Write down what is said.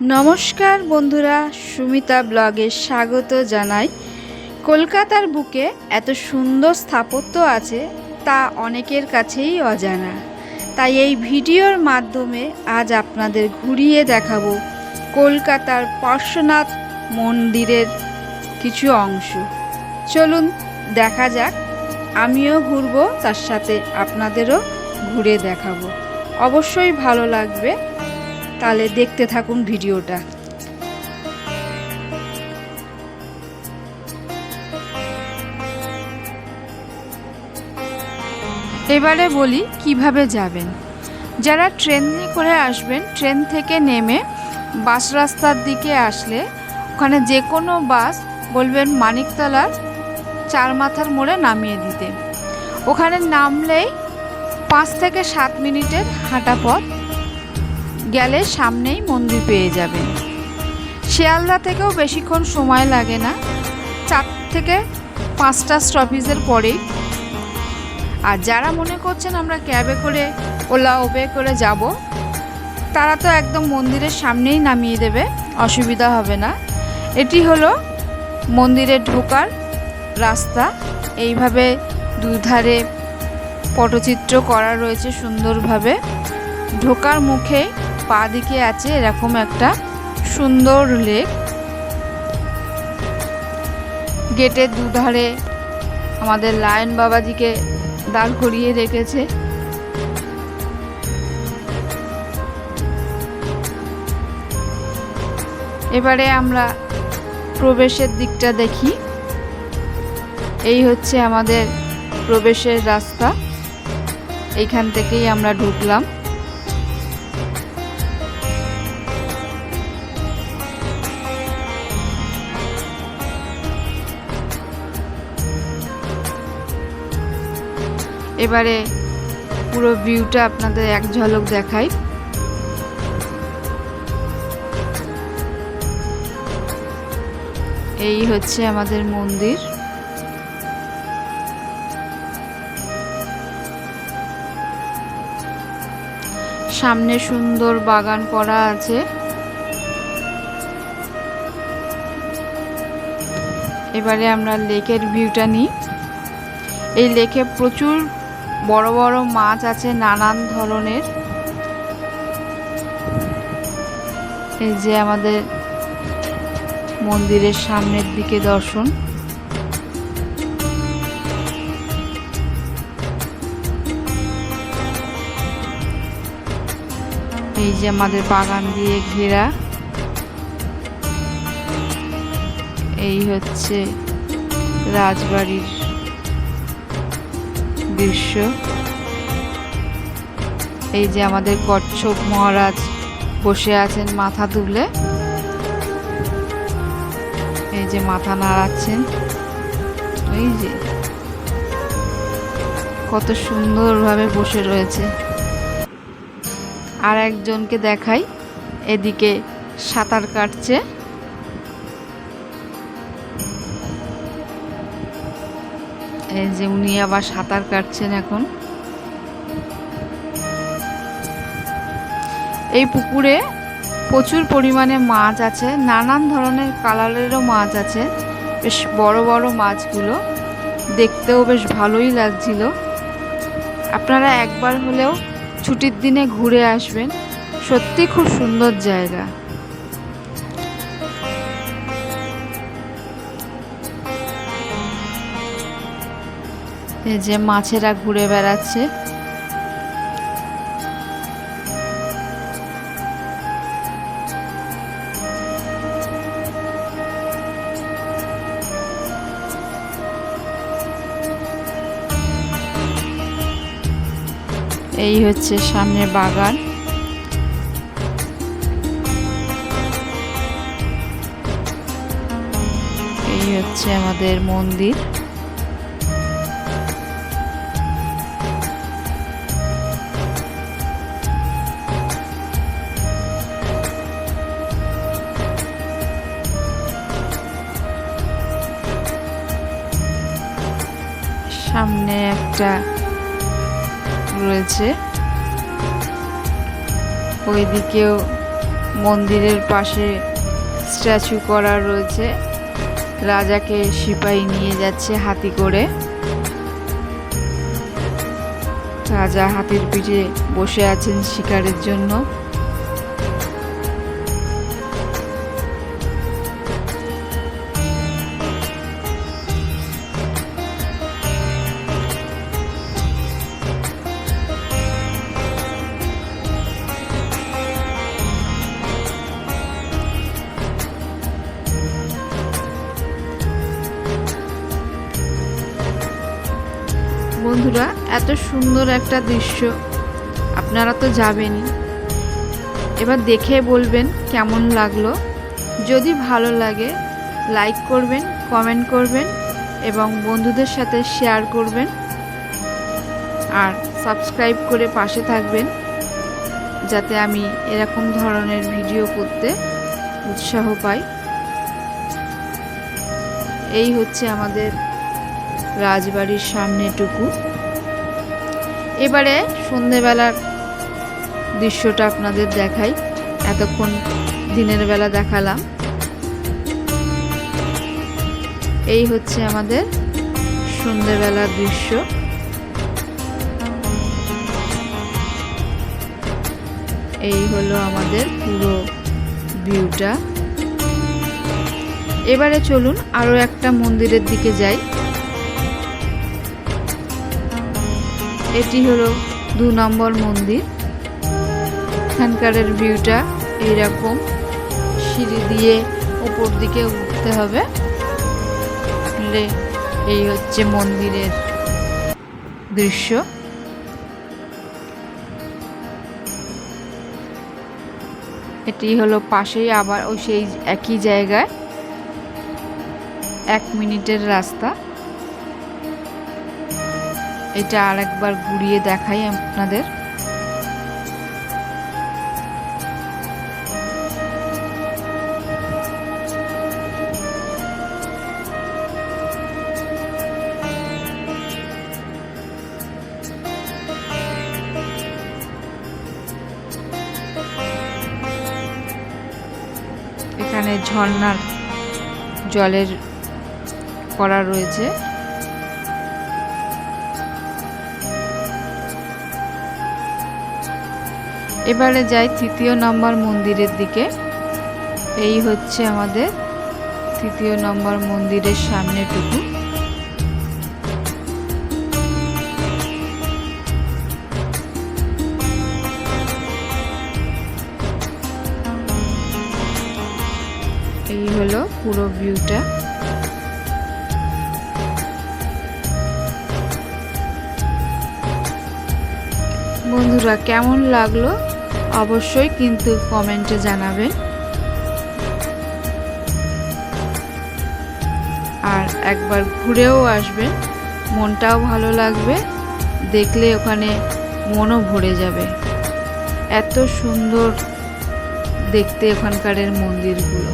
নমস্কার বন্ধুরা, সুমিতা ব্লগে স্বাগত জানাই। কলকাতার বুকে এত সুন্দর স্থাপত্য আছে তা অনেকের কাছেই অজানা। তাই এই ভিডিওর মাধ্যমে আজ আপনাদের ঘুরিয়ে দেখাবো কলকাতার পার্শ্বনাথ মন্দিরের কিছু অংশ। চলুন দেখা যাক। আমিও ঘুরবো, তার সাথে আপনাদেরও ঘুরে দেখাবো। অবশ্যই ভালো লাগবে, তাহলে দেখতে থাকুন ভিডিওটা। এবারে বলি কিভাবে যাবেন। যারা ট্রেনে করে আসবেন, ট্রেন থেকে নেমে বাস রাস্তার দিকে আসলে ওখানে যে কোনো বাস বলবেন মানিকতলার চার মাথার মোড়ে নামিয়ে দিতে। ওখানে নামলেই 5 থেকে 7 মিনিটের হাঁটা পথ গেলে সামনেই মন্দির পেয়ে যাবেন। শিয়ালদা থেকেও বেশিক্ষণ সময় লাগে না, 4 থেকে 5টা স্টপেজের পরেই। আর যারা মনে করছেন আমরা ক্যাবে করে, ওলা উবের করে যাব, তারা তো একদম মন্দিরের সামনেই নামিয়ে দেবে, অসুবিধা হবে না। এটি হলো মন্দিরে ঢোকার রাস্তা। এইভাবে দুধারে পটচিত্র করা রয়েছে সুন্দরভাবে। ঢোকার মুখে পা দিকে আছে এরকম একটা সুন্দর লেক। গেটের দুধারে আমাদের লায়ন বাবাজিকে দাঁড় করিয়ে রেখেছে। এবারে আমরা প্রবেশের দিকটা দেখি। এই হচ্ছে আমাদের প্রবেশের রাস্তা, এইখান থেকেই আমরা ঢুকলাম। এবারে পুরো ভিউটা আপনাদের এক ঝলক দেখাই। এই হচ্ছে আমাদের মন্দির। সামনে সুন্দর বাগান করা আছে। এবারে আমরা লেকের ভিউটা নিই। এই লেকে প্রচুর বড় বড় মাছ আছে, নানান ধরনের। এই যে আমাদের মন্দিরের সামনের দিকে দর্শন। এই যে আমাদের বাগান দিয়ে ঘেরা। এই হচ্ছে রাজবাড়ির দৃশ্য। এই যে আমাদের কচ্ছপ মহারাজ বসে আছেন মাথা তুলে, এই যে মাথা নাড়াচ্ছেন। এই যে কত সুন্দরভাবে বসে রয়েছে। আর একজনকে দেখাই, এদিকে সাঁতার কাটছে। এই যে উনি আবার সাঁতার কাটছেন এখন। এই পুকুরে প্রচুর পরিমাণে মাছ আছে, নানান ধরনের কালারেরও মাছ আছে। বেশ বড় বড় মাছগুলো, দেখতেও বেশ ভালোই লাগছিল। আপনারা একবার হলেও ছুটির দিনে ঘুরে আসবেন, সত্যি খুব সুন্দর জায়গা। এই যে মাছেরা ঘুরে বেড়াচ্ছে। এই হচ্ছে সামনে বাগান। এই হচ্ছে আমাদের মন্দির। সামনে একটা রয়েছে, ওইদিকেও মন্দিরের পাশে স্ট্যাচু করা রয়েছে, রাজাকে সিপাহী নিয়ে যাচ্ছে হাতি করে। রাজা হাতির পিঠে বসে আছেন শিকারের জন্য। বন্ধুরা, এত সুন্দর একটা দৃশ্য, আপনারা তো যাবেনই। এবার দেখে বলবেন কেমন লাগলো। যদি ভালো লাগে লাইক করবেন, কমেন্ট করবেন এবং বন্ধুদের সাথে শেয়ার করবেন আর সাবস্ক্রাইব করে পাশে থাকবেন, যাতে আমি এরকম ধরনের ভিডিও করতে উৎসাহ পাই। এই হচ্ছে আমাদের রাজবাড়ির সামনেটুকু। এবারে সন্ধেবেলার দৃশ্যটা আপনাদের দেখাই। এতক্ষণ দিনের বেলা দেখালাম। এই হচ্ছে আমাদের সন্ধেবেলার দৃশ্য। এই হলো আমাদের পুরো ভিউটা। এবারে চলুন আরো একটা মন্দিরের দিকে যাই। এটি হলো 2 নম্বর মন্দির। এখানকারের ভিউটা এইরকম, সিঁড়ি দিয়ে উপর দিকে উঠতে হবে। এই হচ্ছে মন্দিরের দৃশ্য। এটি হলো পাশেই আবার ওই সেই একই জায়গায় 1 মিনিটের রাস্তা। এটা আরেকবার ঘুরিয়ে দেখাই আপনাদের। এখানে ঝর্ণার জলের করা রয়েছে। এবারে যাই 3য় নম্বর মন্দিরের দিকে। এই হচ্ছে আমাদের 3য় নম্বর মন্দিরের সামনেটুকু। এই হলো পুরো ভিউটা। বন্ধুরা, কেমন লাগলো অবশ্যই কিন্তু কমেন্টে জানাবেন। আর একবার ঘুরেও আসবেন, মনটাও ভালো লাগবে, দেখলে ওখানে মনও ভরে যাবে। এত সুন্দর দেখতে ওখানকার মন্দিরগুলো।